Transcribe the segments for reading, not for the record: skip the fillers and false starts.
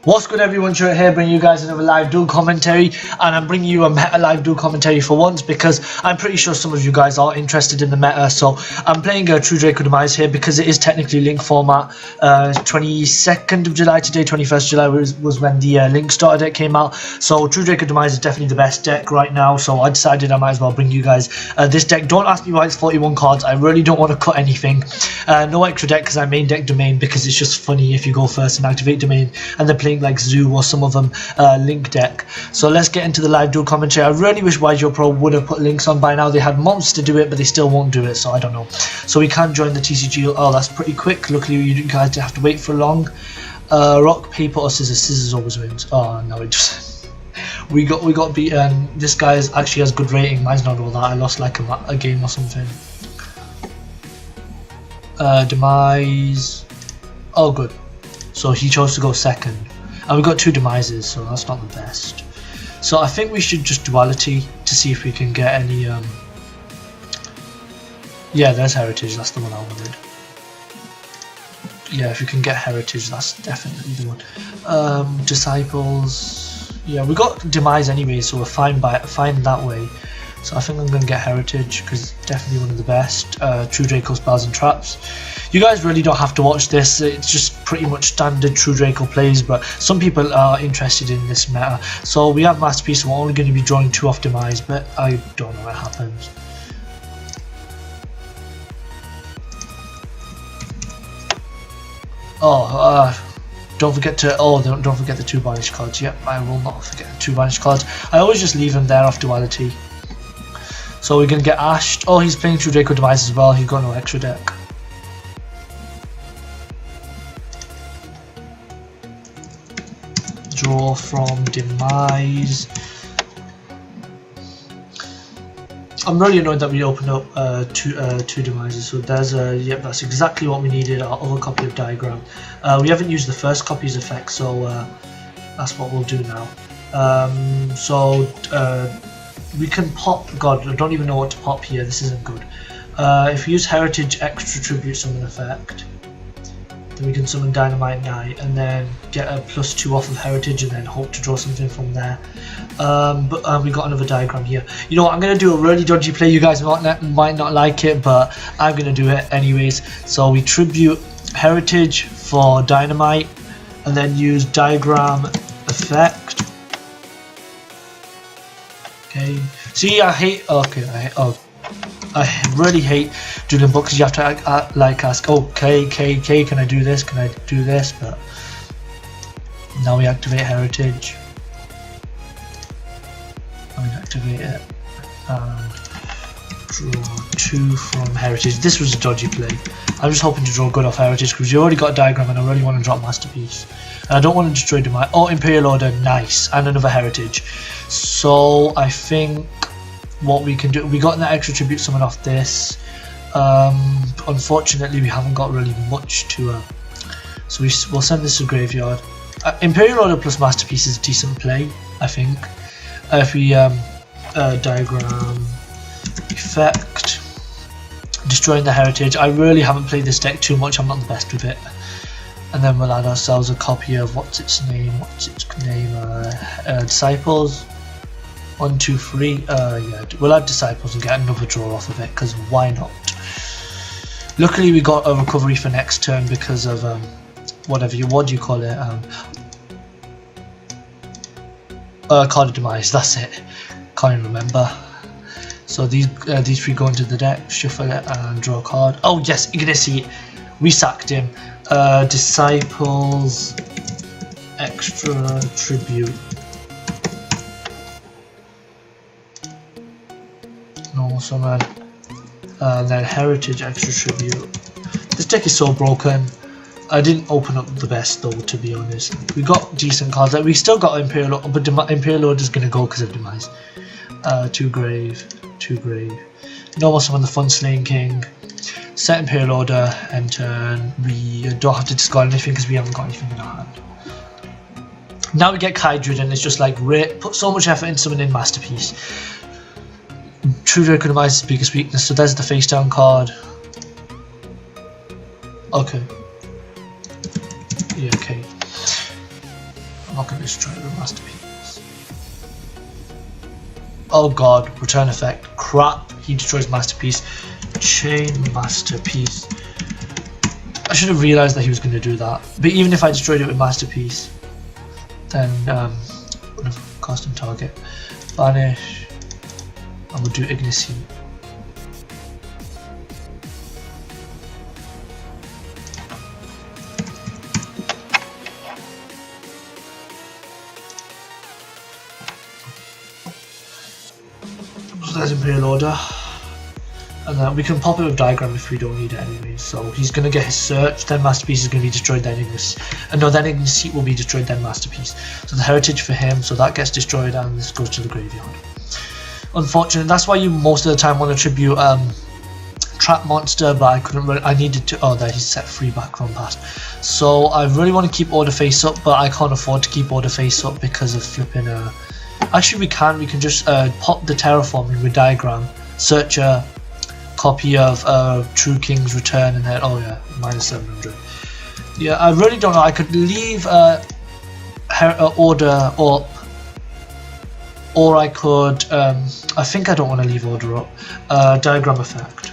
What's good everyone, Stuart here bringing you guys another live duel commentary, and I'm bringing you a meta live duel commentary for once because I'm pretty sure some of you guys are interested in the meta. So I'm playing a True Draco Demise here because it is technically link format. 22nd of July today, 21st July was when the link starter deck came out. So True Draco Demise is definitely the best deck right now, so I decided I might as well bring you guys this deck. Don't ask me why it's 41 cards, I really don't want to cut anything. No extra deck because I main deck Domain because it's just funny if you go first and activate Domain and then playing like Zoo or some of them link deck. So let's get into the live duel commentary. I really wish YGO Pro would have put links on by now. They had months to do it, but they still won't do it, so I don't know. So we can join the TCG. Oh, that's pretty quick. Luckily you guys didn't have to wait for long. Rock, paper or scissors. Scissors always wins. Oh no, it just we got beaten. This guy actually has good rating. Mine's not all that. I lost like a game or something. Demise. Oh good. So he chose to go second. And we got two demises, so that's not the best. So I think we should just duality to see if we can get any yeah, there's heritage, that's the one I wanted. Yeah, if you can get heritage, that's definitely the one. Disciples, yeah, we got demise anyway, so we're fine that way. So I think I'm going to get heritage because it's definitely one of the best. True Draco spells and traps. You guys really don't have to watch this, it's just pretty much standard True Draco plays, but some people are interested in this meta. So we have Masterpiece, we're only going to be drawing 2 off Demise, but I don't know what happens. Oh, don't forget the 2 banish cards. Yep, I will not forget the 2 banish cards. I always just leave them there off duality. So we're going to get ashed. Oh, he's playing True Draco Demise as well, he's got no extra deck. Draw from Demise. I'm really annoyed that we opened up two Demises. So there's yep, that's exactly what we needed. Our other copy of Diagram. We haven't used the first copy's effect, so that's what we'll do now. We can pop. God, I don't even know what to pop here. This isn't good. If we use Heritage Extra Tribute Summon effect, then we can summon Dynamite Knight and then get a +2 off of Heritage and then hope to draw something from there. But we got another Diagram here. You know what, I'm going to do a really dodgy play. You guys might not like it, but I'm going to do it anyways. So we tribute Heritage for Dynamite and then use Diagram effect. Okay. See, I hate. Okay, I really hate doing books. You have to like ask, okay, can I do this? Can I do this? But now we activate Heritage. I'm gonna activate it and draw 2 from Heritage. This was a dodgy play. I'm just hoping to draw good off Heritage because you already got a Diagram and I really want to drop Masterpiece. And I don't want to destroy my Imperial Order, nice, and another Heritage. So I think what we can do, we got that extra tribute summon off this. Unfortunately we haven't got really much to so we'll send this to Graveyard. Imperial Order plus Masterpiece is a decent play, I think. If we Diagram effect, destroying the Heritage. I really haven't played this deck too much, I'm not the best with it. And then we'll add ourselves a copy of what's its name, Disciples. 1, 2, 3. Yeah, we'll add Disciples and get another draw off of it because why not? Luckily we got a recovery for next turn because of what do you call it? Card of Demise. That's it. Can't even remember. So these 3 go into the deck. Shuffle it and draw a card. Oh yes, you're gonna see it. We sacked him. Disciples extra tribute. Normal summon. Then Heritage extra tribute. This deck is so broken. I didn't open up the best though, to be honest. We got decent cards. Like, we still got Imperial Order, but Imperial Order is gonna go because of Demise. 2 grave, 2 grave. Normal summon the Fun Slaying King. Set Imperial Order, end turn. We don't have to discard anything because we haven't got anything in our hand. Now we get Kydrid and it's just like put so much effort into summoning Masterpiece. True Draco Demise is biggest weakness, so there's the face down card. Okay. Yeah, okay. I'm not going to destroy the masterpiece. Oh god, return effect. Crap, he destroys masterpiece. Chain masterpiece. I should have realised that he was going to do that. But even if I destroyed it with masterpiece, then would have cost him target. Banish. And we'll do Ignis Heat. So there's Imperial Order. And then we can pop it with Diagram if we don't need it anyway. So he's going to get his search, then Masterpiece is going to be destroyed, then Ignis. No, then Ignis Heat will be destroyed, then Masterpiece. So the Heritage for him, so that gets destroyed and this goes to the graveyard. Unfortunate, that's why you most of the time want to tribute Trap Monster, but I couldn't really, I needed to, oh there, he's set free back from past. So I really want to keep Order Face up, but I can't afford to keep Order Face up because of flipping actually we can just pop the Terraforming with Diagram, search a copy of True King's Return, and then oh yeah, minus 700. Yeah, I really don't know. I could leave Order up, or I could. I think I don't want to leave Order up. Diagram effect.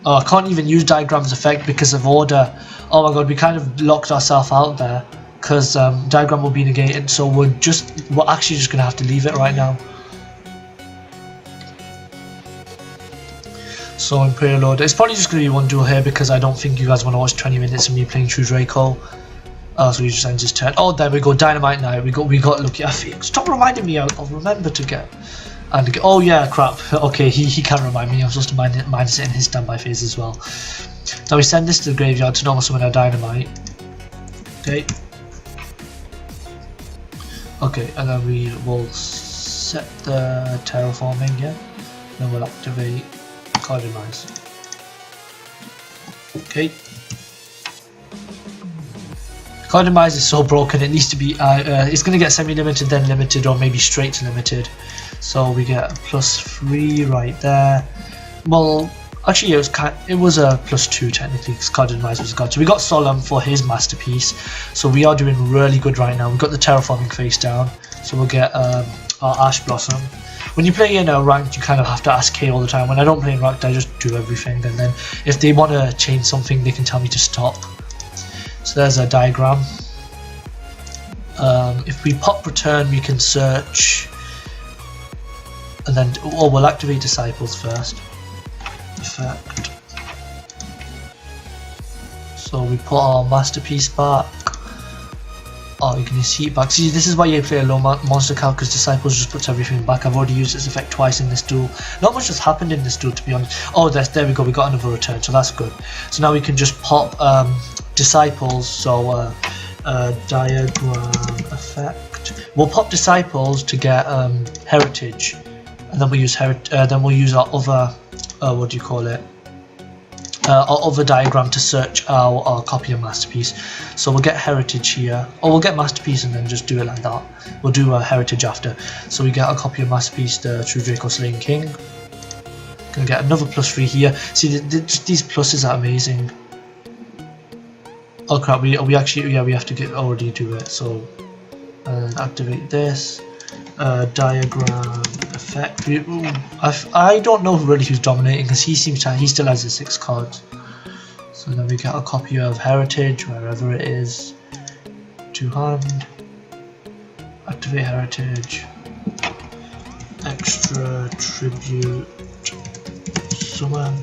Oh, I can't even use Diagram's effect because of Order. Oh my god, we kind of locked ourselves out there because Diagram will be negated. So we're actually just gonna have to leave it right now. So Imperial Order, it's probably just going to be one duel here because I don't think you guys want to watch 20 minutes of me playing True Draco. So he just ends his turn. Oh, there we go, Dynamite Knight. We got lucky. Stop reminding me. I'll remember to get. And oh yeah, crap. Okay, he can remind me. I'm supposed to minus it in his standby phase as well. Now we send this to the graveyard to normal summon our Dynamite. Okay. Okay, and then we will set the Terraforming. Yeah. Then we'll activate. Cardomize. Okay. Cardomize is so broken, it needs to be it's gonna get semi-limited, then limited, or maybe straight to limited. So we get a +3 right there. Well, actually it was a +2 technically because Cardomize was a god. So we got Solemn for his masterpiece. So we are doing really good right now. We've got the Terraforming face down. So we'll get our Ash Blossom. When you play in ranked, you kind of have to ask K all the time. When I don't play in ranked, I just do everything, and then if they want to change something, they can tell me to stop. So there's a Diagram. If we pop Return, we can search, and then we'll activate Disciples first. Effect. So we put our Masterpiece back. Oh, you can see it back. See, this is why you play a low monster count, because Disciples just puts everything back. I've already used this effect twice in this duel. Not much has happened in this duel, to be honest. Oh, there we go. We got another return, so that's good. So now we can just pop Disciples. So Diagram effect. We'll pop Disciples to get Heritage, and then we'll use our other what do you call it? Our other Diagram to search our copy of Masterpiece. So we'll get Heritage here, or we'll get Masterpiece and then just do it like that. We'll do a Heritage after. So we get a copy of Masterpiece, the True Draco Slaying King. Gonna get another +3 here. See, just these pluses are amazing. Oh crap, we actually, yeah, we have to already do it. So activate this. Diagram effect. I don't know really who's dominating because he still has the 6 cards. So then we get a copy of Heritage wherever it is. To hand. Activate Heritage. Extra tribute. Summon.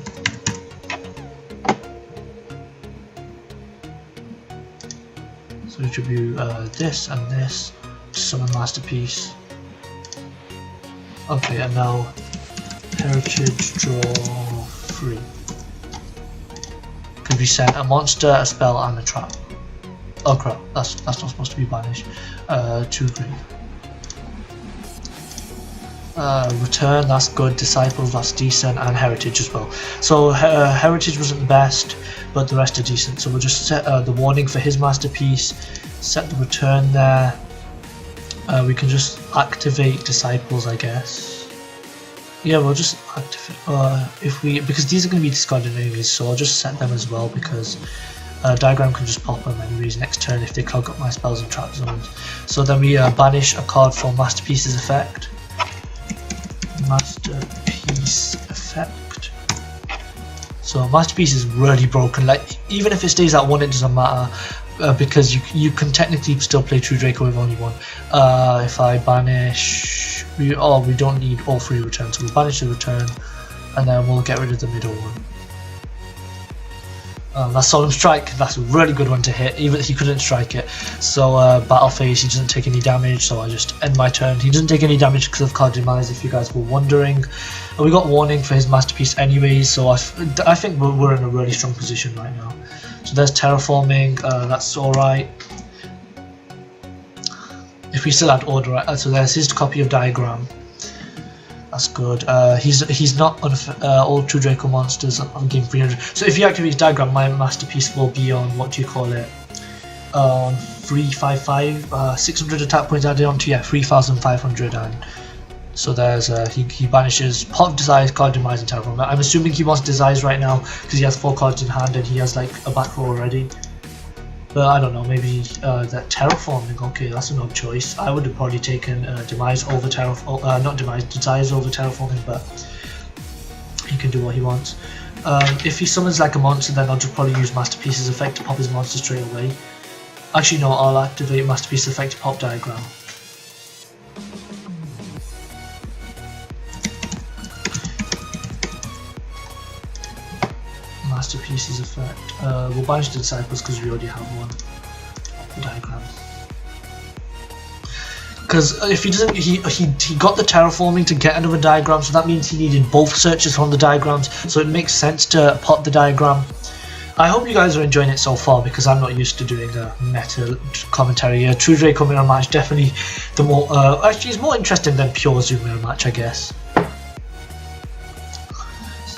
So we tribute this and this. Summon Masterpiece. Okay, and now Heritage draw 3. Could be sent a monster, a spell, and a trap. Oh crap, that's not supposed to be banished. 2 green. Return, that's good. Disciples, that's decent, and Heritage as well. So Heritage wasn't the best, but the rest are decent. So we'll just set the warning for his Masterpiece. Set the return there. We can just activate Disciples, I guess. Yeah, we'll just activate because these are going to be discarded anyways, so I'll just set them as well because Diagram can just pop them anyways next turn if they clog up my spells and trap zones. So then we banish a card for Masterpiece's effect. Masterpiece effect. So Masterpiece is really broken. Like even if it stays at 1, it doesn't matter because you can technically still play True Draco with only 1. If I banish, we don't need all 3 returns. So we'll banish the return, and then we'll get rid of the middle one. That's Solemn Strike. That's a really good one to hit, even if he couldn't strike it. So Battle Phase, he doesn't take any damage, so I just end my turn. He doesn't take any damage because of card demise, if you guys were wondering. And we got warning for his Masterpiece anyways, so I think we're in a really strong position right now. So there's Terraforming, that's alright. If we still had Order, right? So there's his copy of Diagram. That's good. He's not on all True Draco monsters on game 300. So if you activate his Diagram, my Masterpiece will be on, what do you call it? 355, 600 attack points added on to, yeah, 3,500. And so there's he banishes Pot of Desires, Card Demise, and Terraform. I'm assuming he wants Desires right now because he has 4 cards in hand and he has like a back row already. But I don't know, maybe that Terraforming, okay, that's an odd choice. I would have probably taken Demise over Terraforming, not Demise, Desires over Terraforming, but he can do what he wants. If he summons like a monster, then I'll just probably use Masterpiece's effect to pop his monster straight away. Actually no, I'll activate Masterpiece's effect to pop Diagram. Masterpiece's effect. We'll banish the Disciples because we already have one. The Diagram. Because if he doesn't, he got the Terraforming to get another Diagram, so that means he needed both searches from the Diagrams. So it makes sense to pop the Diagram. I hope you guys are enjoying it so far because I'm not used to doing a meta commentary. True Draco mirror match definitely the more. Actually, it's more interesting than pure Zoom mirror match, I guess.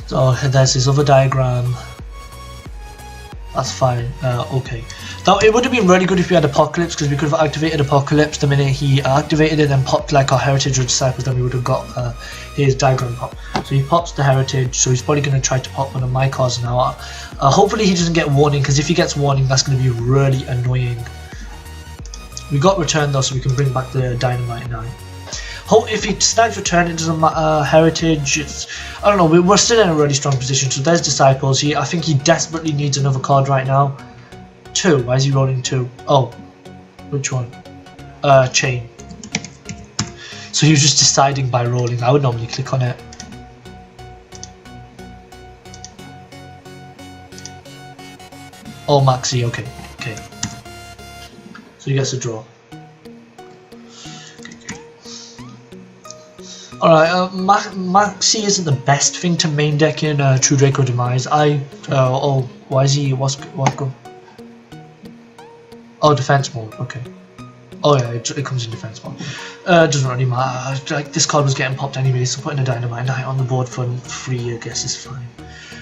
So there's his other Diagram. That's fine. Okay. Now it would have been really good if we had Apocalypse because we could have activated Apocalypse the minute he activated it and popped like our Heritage or Disciples. Then we would have got his Diagram pop. So he pops the Heritage. So he's probably going to try to pop one of my cards now. Hopefully he doesn't get Warning because if he gets Warning, that's going to be really annoying. We got Return though, so we can bring back the Dynamite now. If he snipes Return, it doesn't matter. Heritage, I don't know, we're still in a really strong position. So there's Disciples. I think he desperately needs another card right now. 2. Why is he rolling 2? Oh, which one? Chain. So he was just deciding by rolling. I would normally click on it. Oh, Maxi. Okay. So he gets a draw. Alright, Maxi isn't the best thing to main deck in True Draco Demise. Why is he, what's going? Oh, defense mode, okay. Oh yeah, it comes in defense mode. Doesn't really matter, like, this card was getting popped anyway, so putting a Dynamite Knight on the board for free, I guess is fine.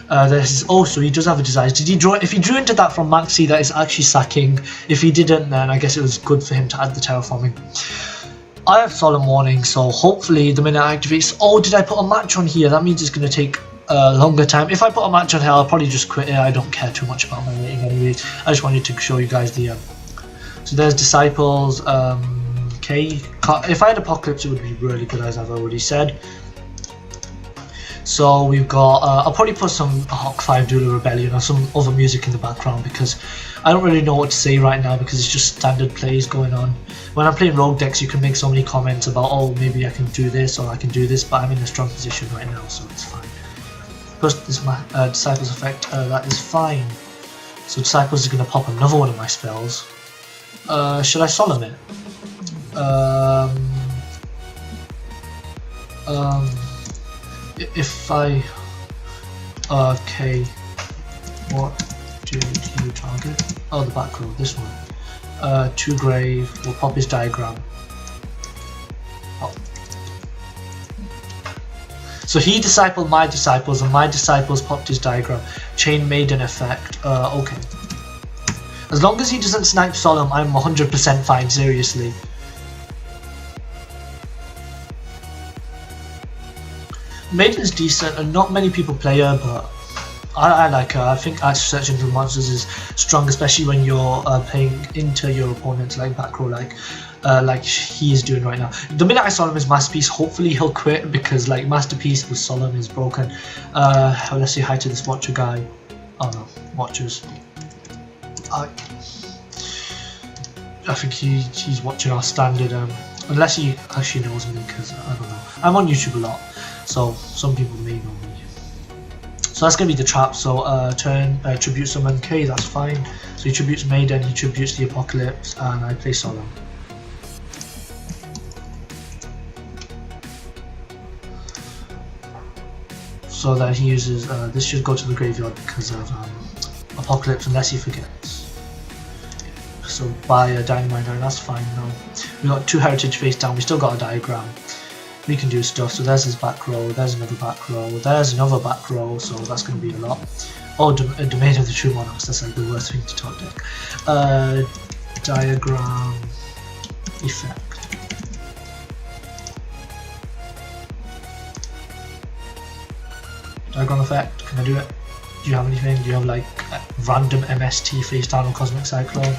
So he does have a Desires. Did he draw? If he drew into that from Maxi, that is actually sacking. If he didn't, then I guess it was good for him to add the Terraforming. I have Solemn Warning, so hopefully the minute I activate. Oh, did I put a match on here? That means it's going to take a longer time. If I put a match on here, I'll probably just quit it. I don't care too much about my rating anyways. I just wanted to show you guys the. So there's Disciples. Okay. If I had Apocalypse, it would be really good, as I've already said. So we've got. I'll probably put some Hawk 5 Duel Rebellion or some other music in the background because I don't really know what to say right now because it's just standard plays going on. When I'm playing rogue decks, you can make so many comments about, oh, maybe I can do this or I can do this, but I'm in a strong position right now, so it's fine. Plus this Disciples effect, that is fine. So Disciples is going to pop another one of my spells. Should I Solemn it? If I... okay. What did you target? Oh, the back row, this one. 2 Grave, we'll pop his Diagram. Oh. So he discipled my Disciples and my Disciples popped his Diagram. Chain Maiden effect, okay. As long as he doesn't snipe Solemn, I'm 100% fine, seriously. Maiden's decent and not many people play her, but I like her. I think searching for monsters is strong, especially when you're playing into your opponent's like back row, like he is doing right now. The minute I saw him as Masterpiece, hopefully he'll quit, because like Masterpiece with Solemn is broken. Let's say hi to this Watcher guy. Oh no, Watchers. I think he's watching our standard, unless he actually knows me, because I don't know. I'm on YouTube a lot, so some people may know me. So that's going to be the trap. So turn tribute summon K, that's fine. So he tributes Maiden, he tributes the Apocalypse, and I play Solemn. So then he uses this should go to the graveyard because of Apocalypse, unless he forgets. So buy a Dynamite 9, that's fine now. We got 2 Heritage face down, we still got a diagram. We can do stuff. So there's his back row, there's another back row, there's another back row, so that's going to be a lot. Oh, Domain of the True Monarchs, that's like the worst thing to top deck. Diagram effect. Diagram effect, can I do it? Do you have anything? Do you have like random MST face down on Cosmic Cyclone?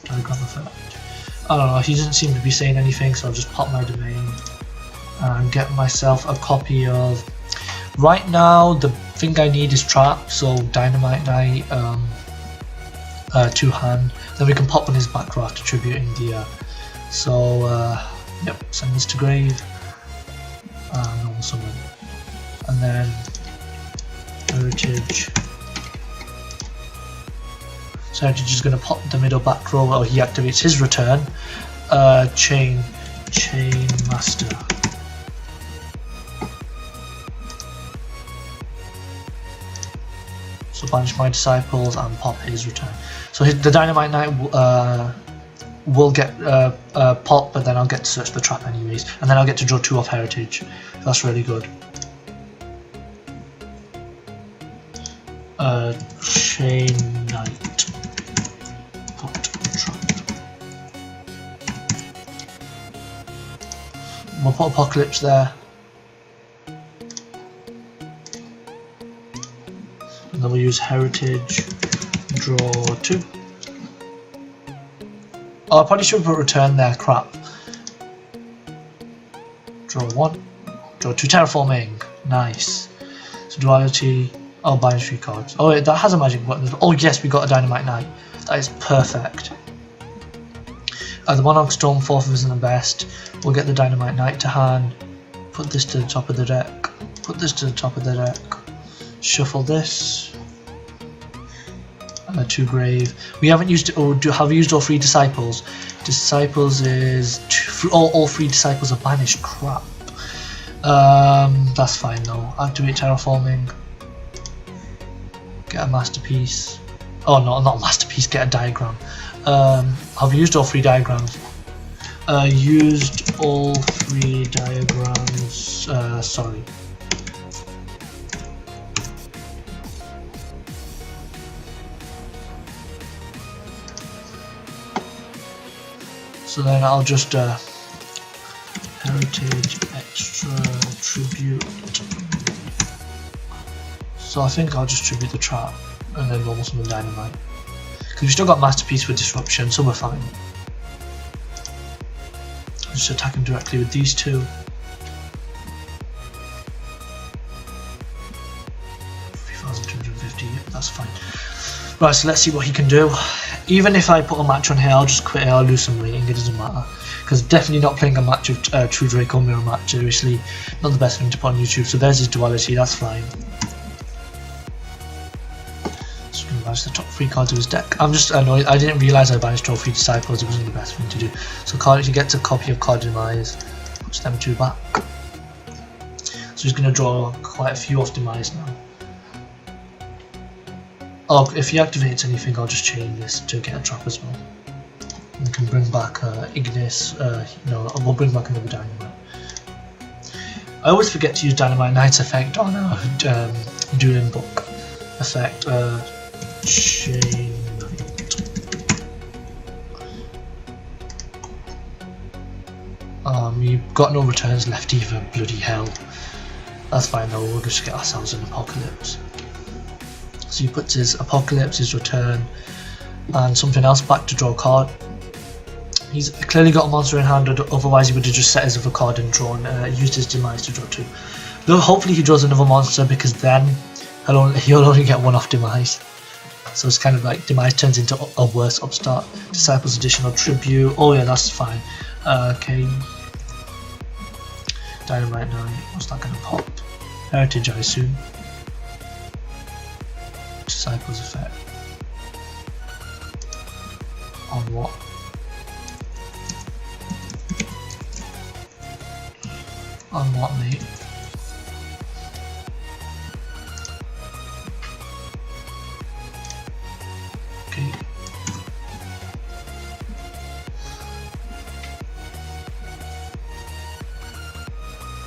Diagram effect. I don't know, he doesn't seem to be saying anything, so I'll just pop my domain and get myself a copy of. Right now the thing I need is Trap, so Dynamite Knight, 2 hand. Then we can pop on his back row after tributing the yep, send this to grave and normal summon, and then Heritage. So Heritage is going to pop the middle back row while he activates his return. Chain Master. So banish my disciples and pop his return. So the Dynamite Knight will get pop, but then I'll get to search the trap anyways, and then I'll get to draw 2 off Heritage. That's really good. Chain Knight. Pop trap. We'll put Apocalypse there. And then we'll use Heritage, draw 2. Oh, I probably should put return there, crap. Draw 1, draw 2 terraforming, nice. So duality, oh, binary 3 cards. Oh wait, that has a magic button. Oh yes, we got a Dynamite Knight. That is perfect. The Monarch Storm 4th isn't the best. We'll get the Dynamite Knight to hand. Put this to the top of the deck. Put this to the top of the deck. Shuffle this. 2 grave. We haven't used it, or have we used all 3 disciples? Disciples is all 3 disciples are banished. Crap. That's fine though. Activate terraforming. Get a masterpiece. Oh no, not a masterpiece. Get a diagram. Have we used all 3 diagrams? Used all 3 diagrams. Sorry. So then I'll just Heritage extra tribute. So I think I'll just tribute the trap and then normal summon Dynamite. Because we still got Masterpiece with disruption, so we're fine. Just attack him directly with these 2. 3,250, yep, that's fine. Right, so let's see what he can do. Even if I put a match on here, I'll just quit it, I'll lose some rating, it doesn't matter. Because definitely not playing a match of True Draco Mirror Match, seriously, not the best thing to put on YouTube. So there's his duality, that's fine. So we can banish the top 3 cards of his deck. I'm just annoyed, I didn't realise I banished all 3 disciples, it wasn't the best thing to do. So he gets a copy of Card Demise, puts them 2 back. So he's going to draw quite a few off Demise now. Oh, if he activates anything, I'll just chain this to get a trap as well. We can bring back Ignis, no, we'll bring back another Dynamite. I always forget to use Dynamite Knight's effect on a Dueling Book effect. Chain Knight. We've got no returns left either, bloody hell. That's fine though, we'll just get ourselves an Apocalypse. So he puts his Apocalypse, his Return, and something else back to draw a card. He's clearly got a monster in hand, otherwise he would have just set his other card and drawn, used his Demise to draw 2. Though hopefully he draws another monster, because then he'll only get 1 off Demise. So it's kind of like Demise turns into a worse upstart. Disciples additional tribute. Oh yeah, that's fine. Okay. Dynamite 9. What's that gonna pop? Heritage, I assume. Disciples effect. On what? On what, mate? Okay.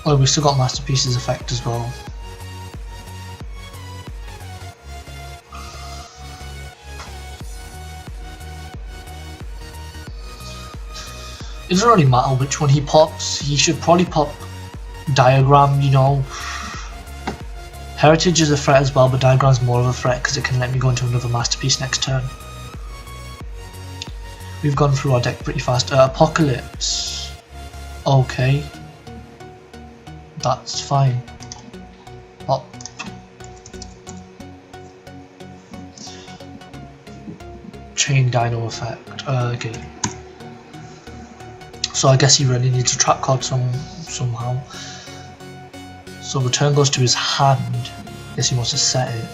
Oh, we still got Masterpiece's effect as well. It doesn't really matter which one he pops. He should probably pop Diagram, you know. Heritage is a threat as well, but Diagram's more of a threat because it can let me go into another Masterpiece next turn. We've gone through our deck pretty fast. Apocalypse. Okay. That's fine. Pop. Chain Dino effect. Okay. So I guess he really needs a trap card somehow. So return goes to his hand. I guess he wants to set it.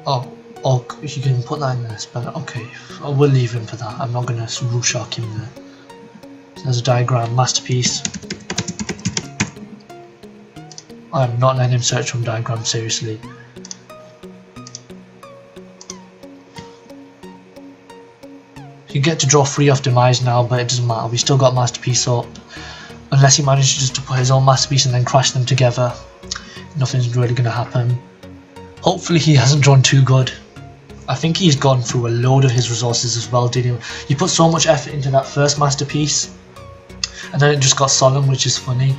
Oh, you can put that in there. But okay, we'll leave him for that. I'm not gonna rule shock him there. So there's a Diagram, Masterpiece. I'm not letting him search from Diagram, seriously. You get to draw 3 off Demise now, but it doesn't matter. We still got Masterpiece up. Unless he manages just to put his own Masterpiece and then crash them together, nothing's really going to happen. Hopefully he hasn't drawn too good. I think he's gone through a load of his resources as well, didn't he? He put so much effort into that first Masterpiece, and then it just got solemn, which is funny.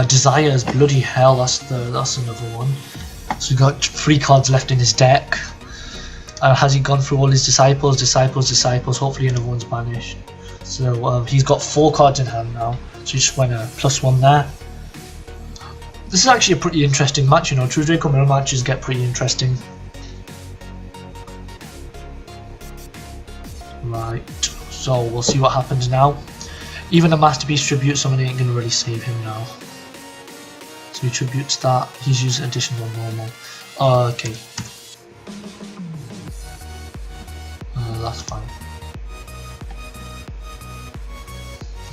Desires, bloody hell, that's another one. So we've got 3 cards left in his deck. Has he gone through all his disciples? Hopefully another one's banished. So he's got 4 cards in hand now. So he just went a +1 there. This is actually a pretty interesting match, you know. True Draco mirror matches get pretty interesting. Right, so we'll see what happens now. Even a Masterpiece tribute summon ain't gonna really save him now. So he tributes that. He's using additional normal. Okay. That's fine.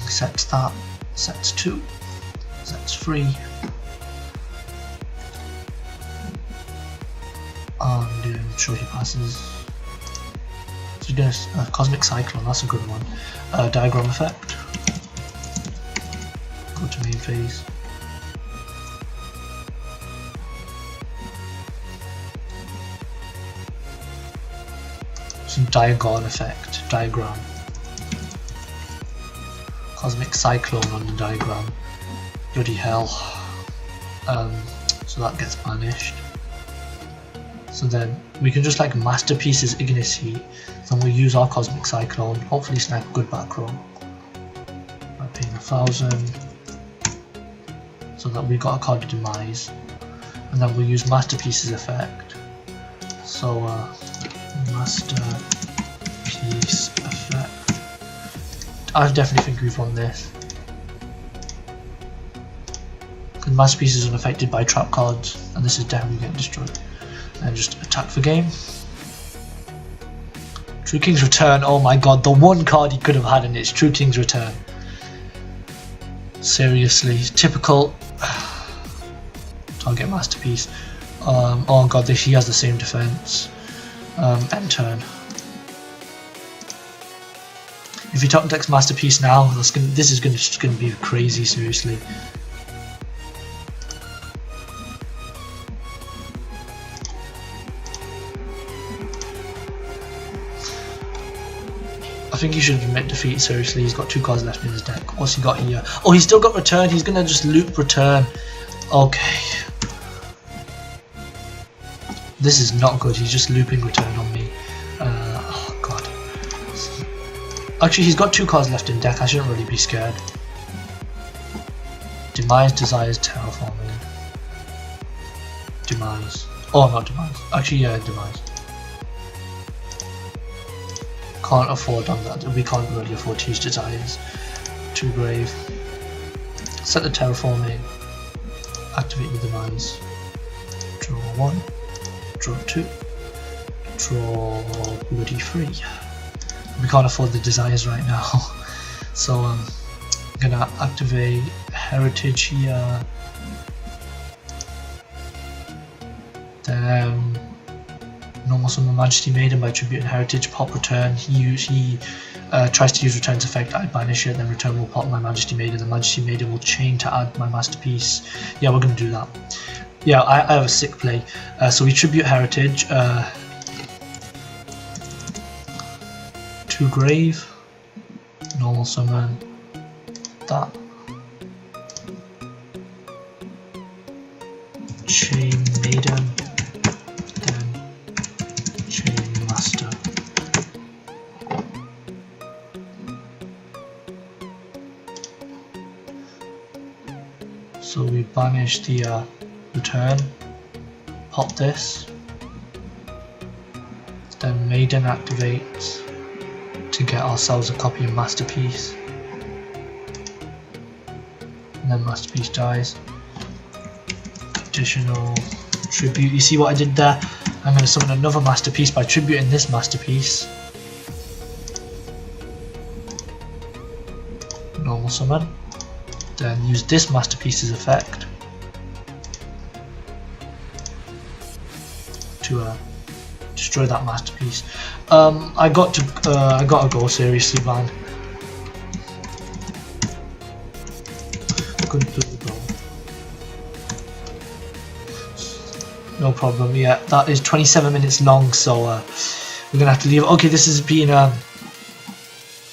Sets that. Sets 2. Sets 3. And I'm sure he passes. So he does Cosmic Cyclone, that's a good one. Diagram effect. Go to main phase. Some Diagon effect. Diagram. Cosmic Cyclone on the Diagram. Bloody hell. So that gets banished. So then we can just like Masterpiece's Ignis Heat. Then we'll use our Cosmic Cyclone. Hopefully snipe a good back row. By paying 1,000. So that we got a card of Demise. And then we'll use Masterpiece's effect. So Masterpiece effect. I definitely think we've won this. Because Masterpiece is unaffected by trap cards, and this is definitely getting destroyed. And just attack for game. True King's Return, oh my god, the one card he could have had in it's True King's Return. Seriously, typical. Target Masterpiece. Oh god, he has the same defense. End turn. If you top decks Masterpiece now, this is just gonna be crazy, seriously. I think he should admit defeat, seriously. He's got 2 cards left in his deck. What's he got here? Oh, he's still got Return. He's gonna just loop Return. Okay. This is not good. He's just looping return on me. Oh god. Actually, he's got 2 cards left in deck. I shouldn't really be scared. Demise, Desires, Terraforming. Demise. Oh, not Demise. Actually, yeah, Demise. Can't afford on that. We can't really afford to use Desires. 2 Grave. Set the Terraforming. Activate the Demise. Draw 1. Draw 2. Draw bloody 3. We can't afford the Desires right now. So I'm gonna activate Heritage here. Then normal summon Majesty Maiden by Tribute and Heritage, pop return. He tries to use return's effect, I banish it, then return will pop my Majesty Maiden. The Majesty Maiden will chain to add my Masterpiece. Yeah, we're going to do that. Yeah, I have a sick play. So we Tribute Heritage. 2 Grave. Normal summon. That. Chain Maiden. Master. So we banish the return, pop this, then Maiden activates to get ourselves a copy of Masterpiece, and then Masterpiece dies. Additional Tribute. You see what I did there? I'm going to summon another Masterpiece by tributing this Masterpiece. Normal summon. Then use this Masterpiece's effect to destroy that Masterpiece. I got to go seriously, man. Couldn't do the goal. No problem. Yeah, that is 27 minutes long, so we're gonna have to leave. Okay, this has been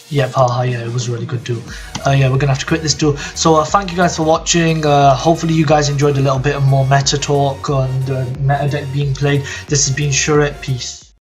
yeah, haha, yeah, it was a really good duel. Yeah, we're gonna have to quit this duel. So thank you guys for watching. Hopefully you guys enjoyed a little bit of more meta talk and meta deck being played. This has been Shuret. Peace.